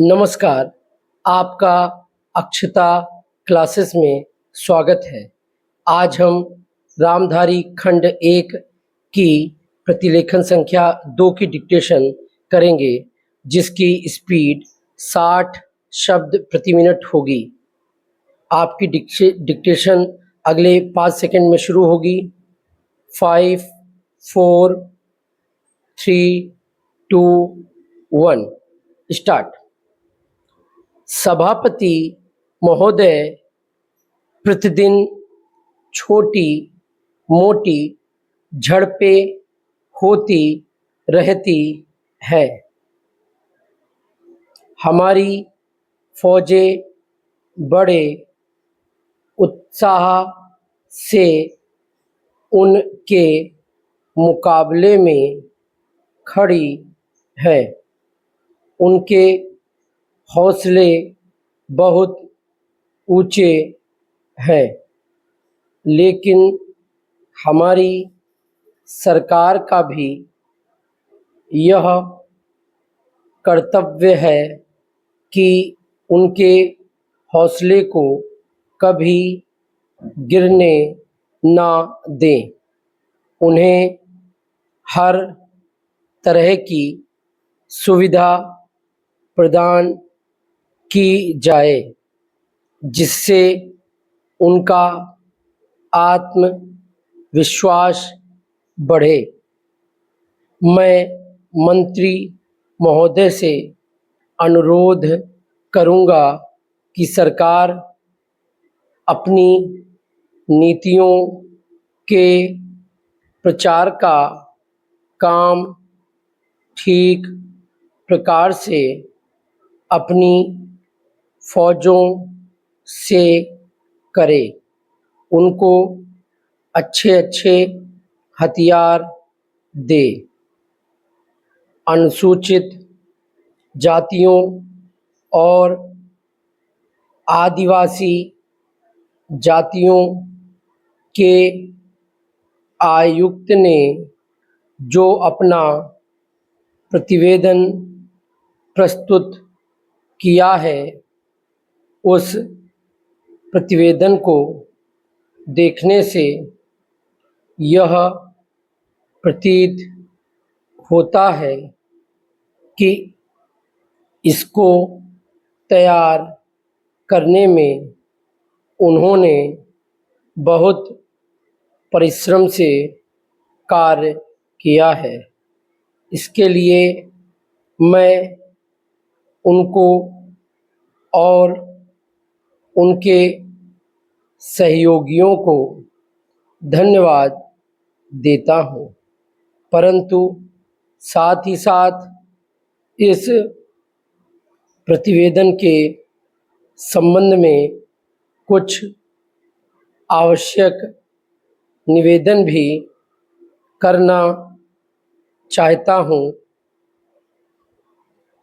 नमस्कार, आपका अक्षता क्लासेस में स्वागत है। आज हम रामधारी खंड 1 की प्रतिलेखन संख्या 2 की डिक्टेशन करेंगे, जिसकी स्पीड 60 शब्द प्रति मिनट होगी। आपकी डिक्टेशन अगले 5 सेकंड में शुरू होगी। 5, 4, 3, 2, 1 स्टार्ट। सभापति महोदय, प्रतिदिन छोटी मोटी झड़पें होती रहती है। हमारी फौजें बड़े उत्साह से उनके मुकाबले में खड़ी है। उनके हौसले बहुत ऊंचे हैं, लेकिन हमारी सरकार का भी यह कर्तव्य है कि उनके हौसले को कभी गिरने ना दें। उन्हें हर तरह की सुविधा प्रदान की जाए, जिससे उनका आत्मविश्वास बढ़े। मैं मंत्री महोदय से अनुरोध करूंगा कि सरकार अपनी नीतियों के प्रचार का काम ठीक प्रकार से अपनी फौजों से करे। उनको अच्छे हथियार दे। अनुसूचित जातियों और आदिवासी जातियों के आयुक्त ने जो अपना प्रतिवेदन प्रस्तुत किया है, उस प्रतिवेदन को देखने से यह प्रतीत होता है कि इसको तैयार करने में उन्होंने बहुत परिश्रम से कार्य किया है। इसके लिए मैं उनको और उनके सहयोगियों को धन्यवाद देता हूँ, परंतु साथ ही साथ इस प्रतिवेदन के संबंध में कुछ आवश्यक निवेदन भी करना चाहता हूँ।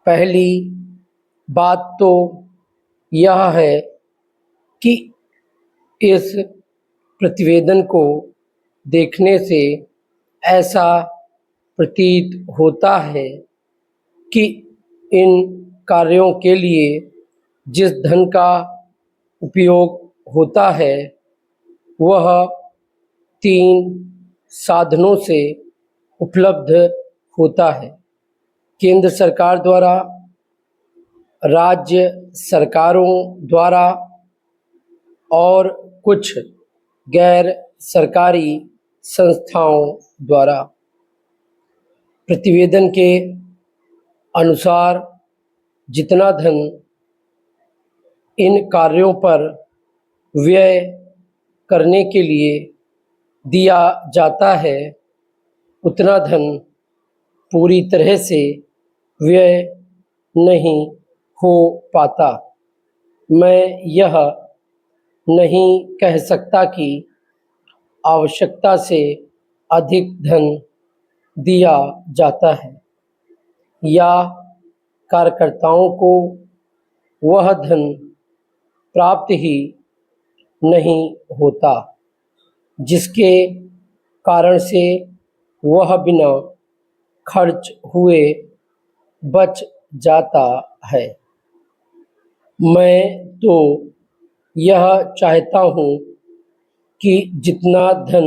पहली बात तो यह है कि इस प्रतिवेदन को देखने से ऐसा प्रतीत होता है कि इन कार्यों के लिए जिस धन का उपयोग होता है, वह 3 साधनों से उपलब्ध होता है। केंद्र सरकार द्वारा, राज्य सरकारों द्वारा और कुछ गैर सरकारी संस्थाओं द्वारा। प्रतिवेदन के अनुसार जितना धन इन कार्यों पर व्यय करने के लिए दिया जाता है, उतना धन पूरी तरह से व्यय नहीं हो पाता। मैं यह नहीं कह सकता कि आवश्यकता से अधिक धन दिया जाता है या कार्यकर्ताओं को वह धन प्राप्त ही नहीं होता, जिसके कारण से वह बिना खर्च हुए बच जाता है। मैं तो यह चाहता हूँ कि जितना धन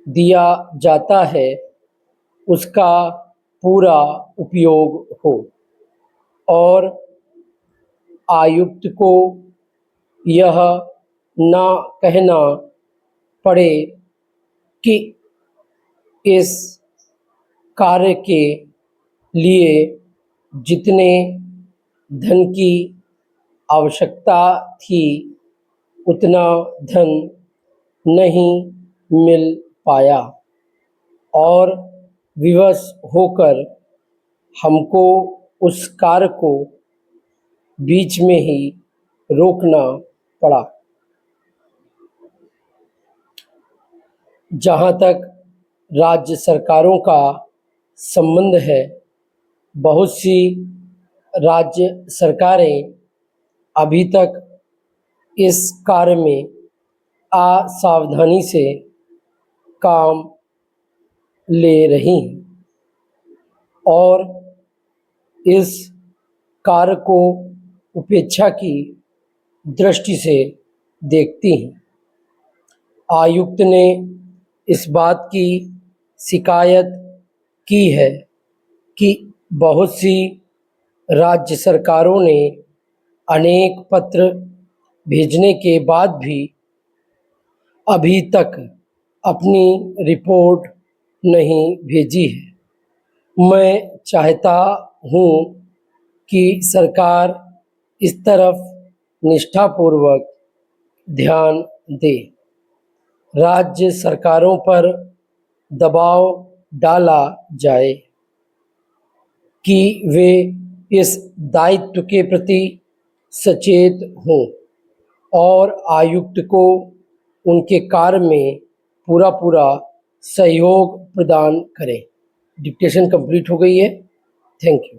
दिया जाता है उसका पूरा उपयोग हो और आयुक्त को यह ना कहना पड़े कि इस कार्य के लिए जितने धन की आवश्यकता थी उतना धन नहीं मिल पाया और विवश होकर हमको उस कार्य को बीच में ही रोकना पड़ा। जहाँ तक राज्य सरकारों का संबंध है, बहुत सी राज्य सरकारें अभी तक इस कार्य में असावधानी से काम ले रही हैं और इस कार्य को उपेक्षा की दृष्टि से देखती हैं। आयुक्त ने इस बात की शिकायत की है कि बहुत सी राज्य सरकारों ने अनेक पत्र भेजने के बाद भी अभी तक अपनी रिपोर्ट नहीं भेजी है। मैं चाहता हूँ कि सरकार इस तरफ निष्ठापूर्वक ध्यान दे, राज्य सरकारों पर दबाव डाला जाए कि वे इस दायित्व के प्रति सचेत हों और आयुक्त को उनके कार्य में पूरा सहयोग प्रदान करें। डिक्टेशन कंप्लीट हो गई है। Thank you.